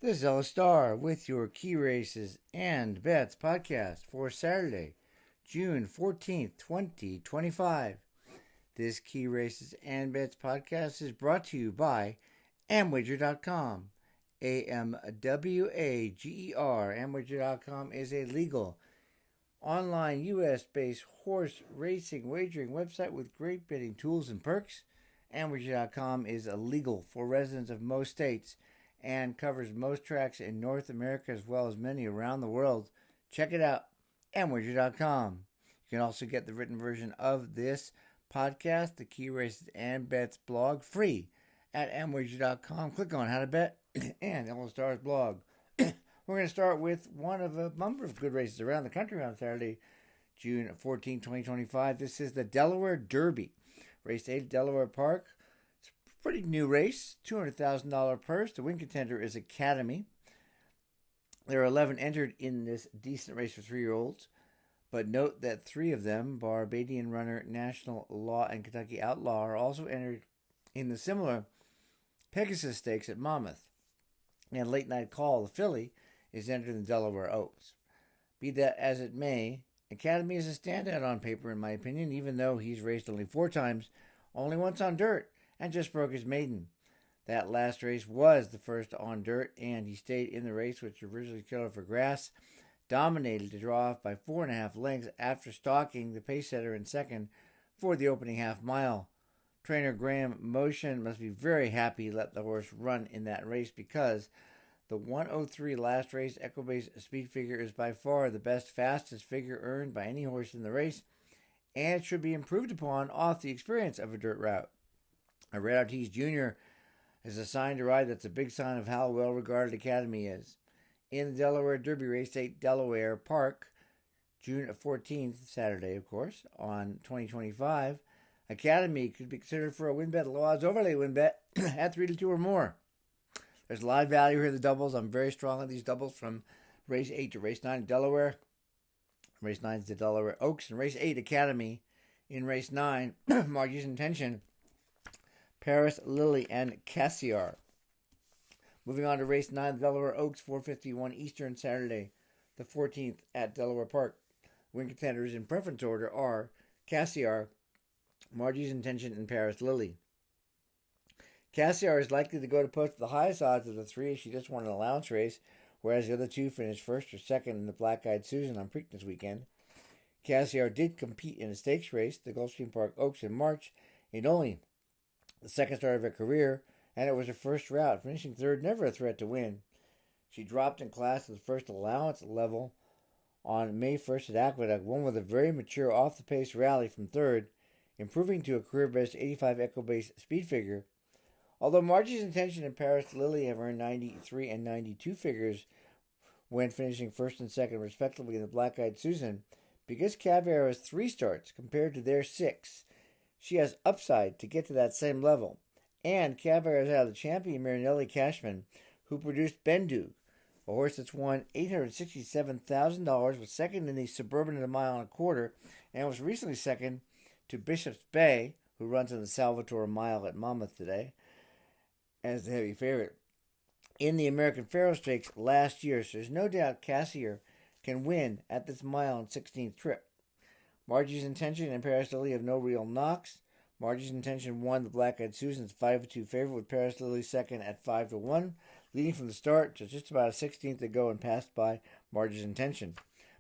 This is Ella Star with your Key Races and Bets podcast for Saturday, June 14th, 2025. This Key Races and Bets podcast is brought to you by Amwager.com. AMWAGER. Amwager.com is a legal online U.S.-based horse racing wagering website with great betting tools and perks. Amwager.com is illegal for residents of most states and covers most tracks in North America as well as many around the world. Check it out, amwager.com. You can also get the written version of this podcast, the Key Races and Bets blog, free at amwager.com. Click on How to Bet and Ella Star's blog. We're going to start with one of a number of good races around the country on Saturday, June 14, 2025. This is the Delaware Derby, race 8 at Delaware Park. Pretty new race, $200,000 purse. The win contender is Academy. There are 11 entered in this decent race for 3-year-olds, but note that 3 of them, Barbadian runner National Law and Kentucky Outlaw, are also entered in the similar Pegasus Stakes at Monmouth. And Late Night Call, the filly, is entered in the Delaware Oaks. Be that as it may, Academy is a standout on paper in my opinion, even though he's raced only 4 times, only once on dirt, and just broke his maiden. That last race was the first on dirt, and he stayed in the race, which originally killed for grass, dominated to draw off by 4.5 lengths after stalking the pace setter in second for the opening half mile. Trainer Graham Motion must be very happy he let the horse run in that race because the 103 last race Equibase speed figure is by far the best fastest figure earned by any horse in the race, and should be improved upon off the experience of a dirt route. A Red Ortiz Jr. is assigned to ride. That's a big sign of how well regarded Academy is. In the Delaware Derby race 8 Delaware Park, June 14th, Saturday, of course, on 2025, Academy could be considered for a win bet, low odds overlay win bet at 3-2 or more. There's a lot of value here, the doubles. I'm very strong on these doubles from race 8 to race 9 Delaware. Race 9 is the Delaware Oaks, and race 8 Academy. In race 9, Margie's Intention, Paris, Lily, and Cassiar. Moving on to race 9, Delaware Oaks, 4:51 Eastern, Saturday, the 14th at Delaware Park. Win contenders in preference order are Cassiar, Margie's Intention, and Paris, Lily. Cassiar is likely to go to post the highest odds of the 3 as she just won an allowance race, whereas the other 2 finished first or second in the Black Eyed Susan on Preakness weekend. Cassiar did compete in a stakes race, the Gulfstream Park Oaks, in March, in only the second start of her career, and it was her first route, finishing third, never a threat to win. She dropped in class to the first allowance level on May 1st at Aqueduct, won with a very mature off-the-pace rally from third, improving to a career-best 85 Equibase speed figure. Although Margie's Intention and Paris Lily have earned 93 and 92 figures when finishing first and second respectively in the Black Eyed Susan, because Caviar has 3 starts compared to their 6, she has upside to get to that same level. And Caviar is out of the champion Marinelli Cashman, who produced Bendu, a horse that's won $867,000, was second in the Suburban at a mile and a quarter, and was recently second to Bishop's Bay, who runs in the Salvator Mile at Monmouth today, as the heavy favorite in the American Pharoah Stakes last year. So there's no doubt Cassiar can win at this mile and 16th trip. Margie's Intention and Paris Lily have no real knocks. Margie's Intention won the Black Eyed Susan's 5-2 favorite, with Paris Lily second at 5-1, leading from the start to just about a 16th to go and passed by Margie's Intention.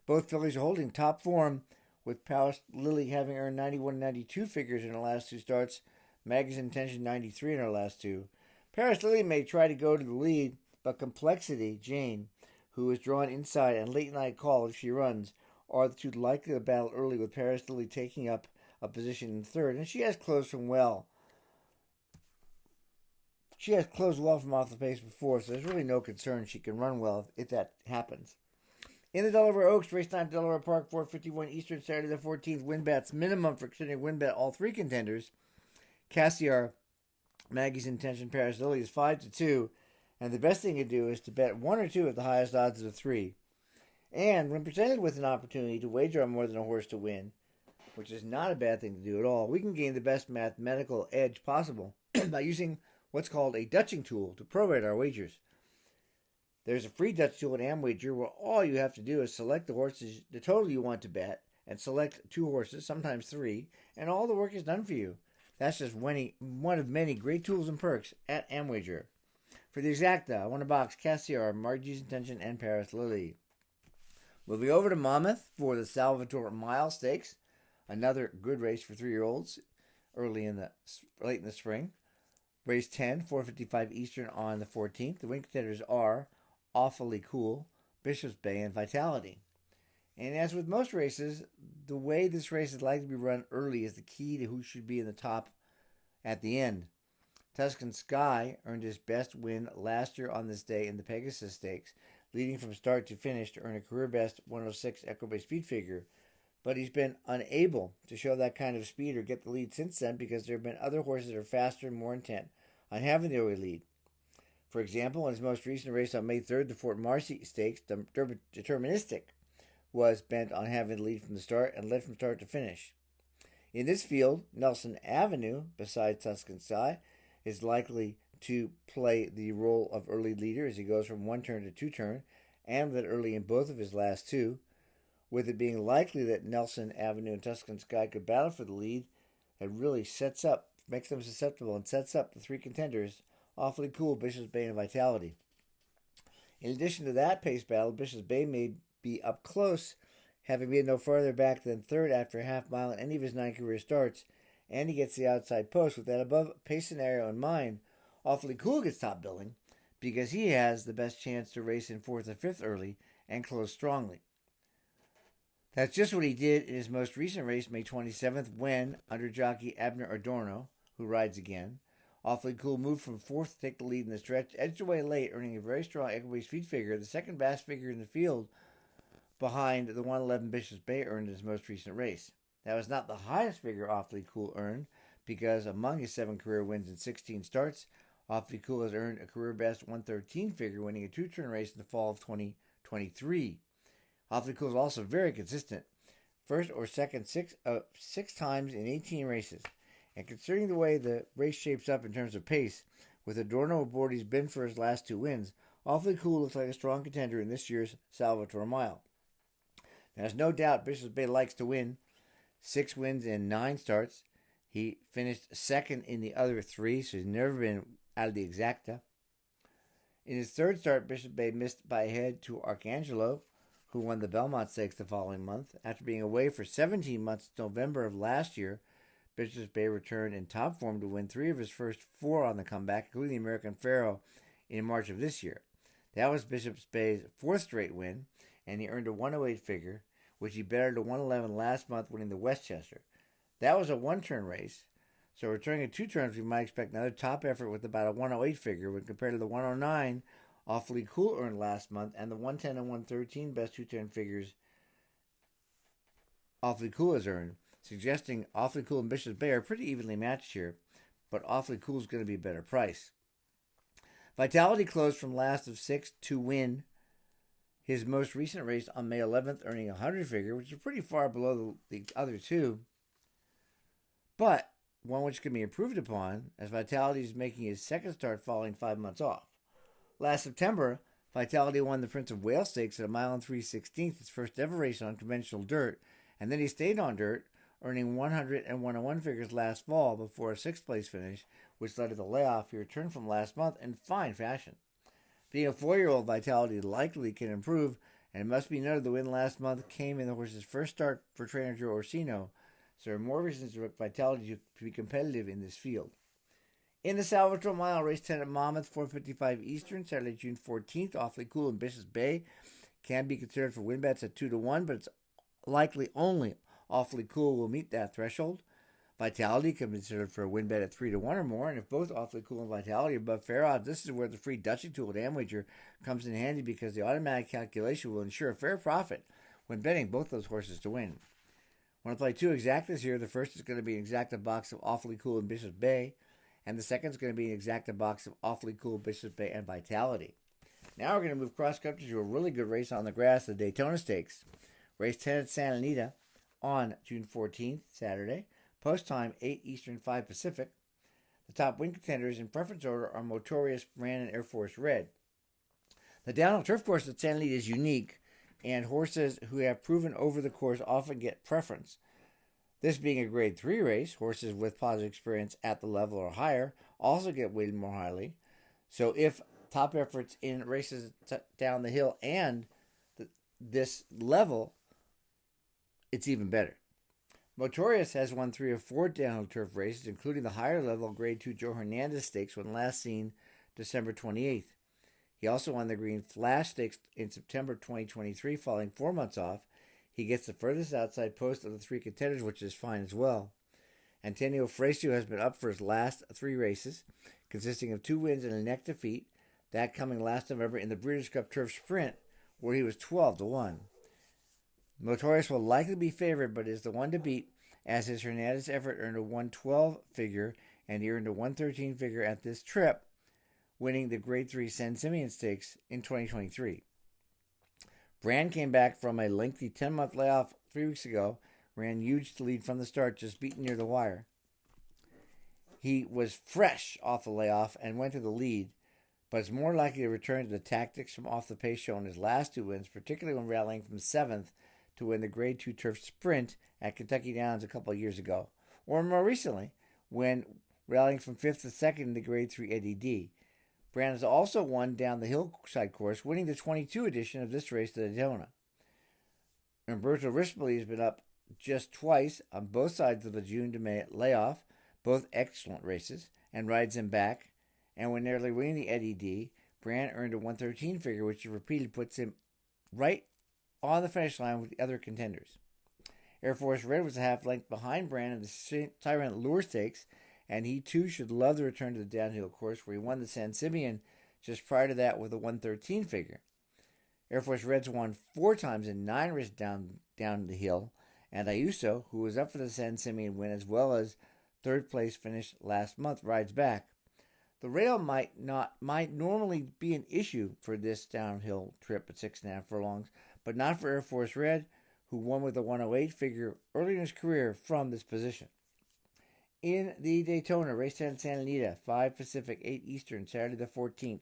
Both fillies are holding top form, with Paris Lily having earned 91 and 92 figures in her last 2 starts, Maggie's Intention 93 in her last 2. Paris Lily may try to go to the lead, but Complexity, Jane, who is drawn inside, and Late Night Call, if she runs, are the 2 likely to battle early, with Paris Lily taking up a position in third, and she has closed from well. She has closed well from off the pace before, so there's really no concern she can run well if that happens. In the Delaware Oaks, race 9 Delaware Park, 4:51 Eastern, Saturday the 14th, win bets minimum for considering win bet all 3 contenders. Cassiar, Maggie's Intention, Paris Lily is 5-2, and the best thing to do is to bet 1 or 2 at the highest odds of the 3. And when presented with an opportunity to wager on more than a horse to win, which is not a bad thing to do at all, we can gain the best mathematical edge possible by using what's called a Dutching tool to prorate our wagers. There's a free Dutch tool at Amwager where all you have to do is select the total you want to bet, and select 2 horses, sometimes 3, and all the work is done for you. That's just one of many great tools and perks at Amwager. For the exacta, I won a box Cassiar, Margie's Intention, and Paris Lily. Moving over to Monmouth for the Salvator Mile Stakes, another good race for 3-year-olds late in the spring. Race 10, 4:55 Eastern on the 14th. The win contenders are Awfully Cool, Bishop's Bay, and Vitality. And as with most races, the way this race is likely to be run early is the key to who should be in the top at the end. Tuscan Sky earned his best win last year on this day in the Pegasus Stakes, leading from start to finish to earn a career-best 106 Equibase speed figure. But he's been unable to show that kind of speed or get the lead since then because there have been other horses that are faster and more intent on having the early lead. For example, in his most recent race on May 3rd, the Fort Marcy Stakes, the Deterministic was bent on having the lead from the start and led from start to finish. In this field, Nelson Avenue, besides Tuscan Sky, is likely to play the role of early leader as he goes from 1 turn to 2 turn, and led early in both of his last 2. With it being likely that Nelson Avenue and Tuscan Sky could battle for the lead, it really makes them susceptible and sets up the 3 contenders, Awfully Cool, Bishop's Bay, and Vitality. In addition to that pace battle, Bishop's Bay may be up close, having been no farther back than 3rd after a half mile in any of his 9 career starts, and he gets the outside post. With that above pace scenario in mind, Awfully Cool gets top billing because he has the best chance to race in 4th or 5th early and close strongly. That's just what he did in his most recent race, May 27th, when, under jockey Abner Adorno, who rides again, Awfully Cool moved from 4th to take the lead in the stretch, edged away late, earning a very strong Equibase speed figure, the second best figure in the field, behind the 111 Bishop's Bay earned in his most recent race. That was not the highest figure Awfully Cool earned, because among his 7 career wins in 16 starts, Awfully Cool has earned a career best 113 figure, winning a 2-turn race in the fall of 2023. Awfully Cool is also very consistent, first or second 6 times in 18 races. And considering the way the race shapes up in terms of pace, with Adorno aboard he's been for his last 2 wins, Awfully Cool looks like a strong contender in this year's Salvator Mile. There's no doubt Bishop's Bay likes to win. 6 wins in 9 starts. He finished 2nd in the other 3, so he's never been out of the exacta. In his 3rd start, Bishop's Bay missed by a head to Arcangelo, who won the Belmont Stakes the following month. After being away for 17 months in November of last year, Bishop's Bay returned in top form to win 3 of his first 4 on the comeback, including the American Pharoah in March of this year. That was Bishop's Bay's 4th straight win, and he earned a 108 figure, which he bettered to 111 last month, winning the Westchester. That was a 1-turn race, so returning at 2 turns, we might expect another top effort with about a 108 figure when compared to the 109 Awfully Cool earned last month and the 110 and 113 best 2-turn figures Awfully Cool has earned, suggesting Awfully Cool and Bishop's Bay are pretty evenly matched here, but Awfully Cool is going to be a better price. Vitality closed from last of 6 to win his most recent race on May 11th, earning a 100 figure, which is pretty far below the other 2, but one which can be improved upon, as Vitality is making his 2nd start following 5 months off. Last September, Vitality won the Prince of Wales Stakes at 1 3/16, his first ever race on conventional dirt, and then he stayed on dirt, earning 100 and 101 figures last fall before a 6th place finish, which led to the layoff he returned from last month in fine fashion. Being a 4-year-old, Vitality likely can improve, and it must be noted the win last month came in the horse's first start for trainer Joe Orsino, so there are more reasons for Vitality to be competitive in this field. In the Salvatore Mile, race 10 at Monmouth, 4:55 Eastern, Saturday, June 14th, Awfully Cool and Bishop's Bay can be considered for win bets at 2-1, but it's likely only Awfully Cool will meet that threshold. Vitality can be considered for a win bet at 3-1 or more, and if both Awfully Cool and Vitality are above fair odds, this is where the free Dutching tool at Amwager comes in handy because the automatic calculation will ensure a fair profit when betting both those horses to win. Want to play 2 exactas here. The first is going to be an exacta box of Awfully Cool and Bishop's Bay, and the second is going to be an exacta box of Awfully Cool, Bishop's Bay, and Vitality. Now we're going to move cross-country to a really good race on the grass, the Daytona Stakes. Race 10 at Santa Anita on June 14th, Saturday. Post time, 8 Eastern, 5 Pacific. The top win contenders in preference order are Motorious, Brand, and Air Force Red. The downhill turf course at Santa Anita is unique, and horses who have proven over the course often get preference. This being a Grade 3 race, horses with positive experience at the level or higher also get weighted more highly. So if top efforts in races down the hill and this level, it's even better. Motorius has won 3 of 4 downhill turf races, including the higher level Grade 2 Joe Hernandez Stakes when last seen December 28th. He also won the Green Flash Stakes in September 2023, following 4 months off. He gets the furthest outside post of the 3 contenders, which is fine as well. Antonio Frecio has been up for his last 3 races, consisting of 2 wins and a neck defeat, that coming last November in the Breeders' Cup Turf Sprint, where he was 12-1. Motorius will likely be favored, but is the one to beat, as his Hernandez effort earned a 112 figure, and he earned a 113 figure at this trip, winning the Grade 3 San Simeon Stakes in 2023. Brand came back from a lengthy 10-month layoff 3 weeks ago, ran huge to lead from the start, just beaten near the wire. He was fresh off the layoff and went to the lead, but is more likely to return to the tactics from off the pace shown his last 2 wins, particularly when rallying from 7th to win the Grade 2 Turf Sprint at Kentucky Downs a couple of years ago, or more recently, when rallying from 5th to 2nd in the Grade 3 Eddie D. Brand has also won down the hillside course, winning the 22 edition of this race to Daytona. Umberto Rispoli has been up just twice on both sides of the June to May layoff, both excellent races, and rides him back. And when nearly winning the Eddie D, Brand earned a 113 figure, which if repeated puts him right on the finish line with the other contenders. Air Force Red was a half length behind Brand in the Tyrant Lure Stakes, and he too should love the return to the downhill course, where he won the San Simeon just prior to that with a 113 figure. Air Force Reds won 4 times in 9 races down the hill, and Ayuso, who was up for the San Simeon win as well as 3rd place finish last month, rides back. The rail might normally be an issue for this downhill trip at 6.5 furlongs, but not for Air Force Red, who won with a 108 figure early in his career from this position. In the Daytona, race at Santa Anita, 5 Pacific, 8 Eastern, Saturday the 14th.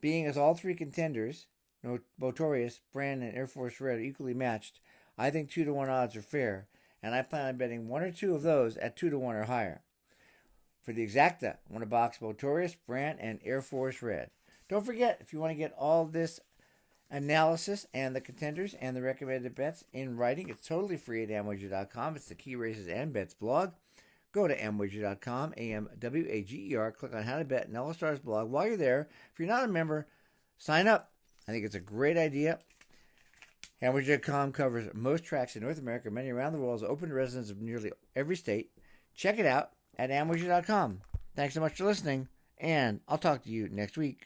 Being as all 3 contenders, Motorius, Brand, and Air Force Red, are equally matched, I think 2-1 odds are fair, and I plan on betting 1 or 2 of those at 2-1 or higher. For the exacta, I want to box Motorius, Brand, and Air Force Red. Don't forget, if you want to get all this analysis and the contenders and the recommended bets in writing, it's totally free at amwager.com. It's the Key Races and Bets blog. Go to amwager.com, AMWAGER, click on How to Bet and All Stars blog. While you're there, if you're not a member, sign up. I think it's a great idea. Amwager.com covers most tracks in North America, many around the world, is open to residents of nearly every state. Check it out at amwager.com. Thanks so much for listening, and I'll talk to you next week.